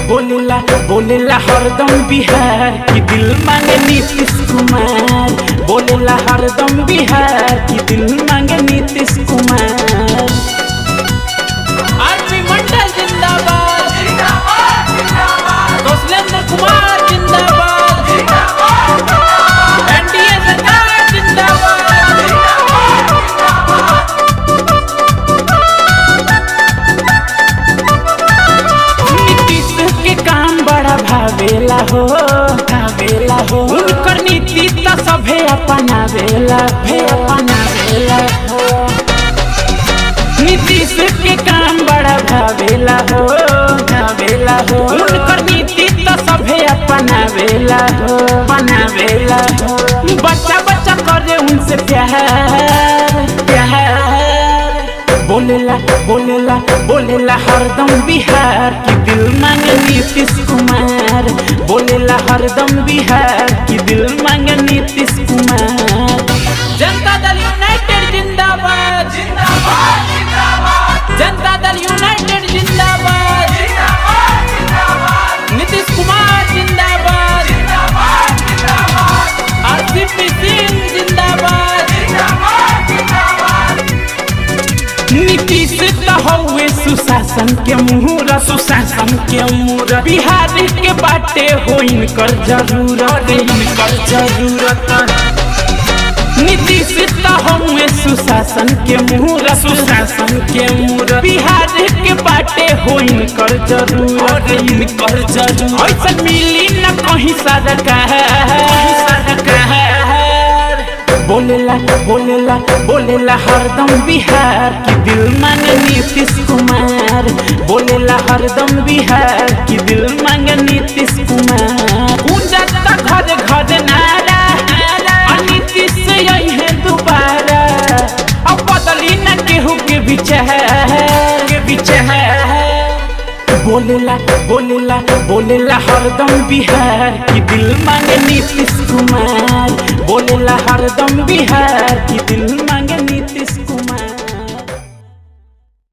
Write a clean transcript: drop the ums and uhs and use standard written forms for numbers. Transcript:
बोलेला बोलेला हरदम बिहार की दिल मांगे नीतीश कुमार। बोलेला हरदम बिहार की दिल मांगे नीतीश कुमार। आरपी मंडल जिंदाबाद, कौशलेंद्र कुमार जिंदाबाद, एनडीए सरकार जिंदाबाद। नीतीश के काम बड़ा भावेला हो, भावेला हो। उनकर नीति त सभे अपनावेला, अपनावेला हो। नीतीश के काम बड़ा भावेला हो, भावेला हो। उनकर नीति त सभे अपनावेला हो, अपनावेला हो। बच्चा बच्चा करे उनसे प्यार, प्यार। बोलेला बोलेला बोलेला हरदम बिहार की दिल मांगे नीतीश कुमार। बोलेला हरदम बिहार की दिल मांगे नीतीश कुमार। जनता दल यूनाइटेड जिंदाबाद, जिंदाबाद, जिंदाबाद। जनता दल यूनाइटेड जिंदाबाद, जिंदाबाद, जिंदाबाद। नीतीश कुमार जिंदाबाद, जिंदाबाद, जिंदाबाद। आरसीपी सिंह जिंदाबाद, जिंदाबाद, जिंदाबाद। नीतीश त हौवे सुशासन के मुहूर्त, सुशासन के मुहूर्त। बिहार के बाटे हो इनकर जरूरत, इनकर जरूरत। नीतीश त हौवे सुशासन के मुहूर्त, सुशासन के मुहूर्त। बिहार के बाटे हो इनकर जरूरत, इनकर जरूरत। ऐसा मिली न कहीं सरकार, बोलेला बोलेला बोलेला हरदम बिहार की दिल मांगे नीतीश कुमार। बोलेला हरदम बिहार की दिल मांगे नीतीश कुमार। गूंजता घर घर नारा, नीतीश से यही है दोबारा। अब बदली न केहू के विचार, के विचार। बोलेला बोलेला बोलेला हरदम बिहार की दिल मांगे नीतीश कुमार। बोलेला हरदम बिहार की दिल मांगे नीतीश कुमार।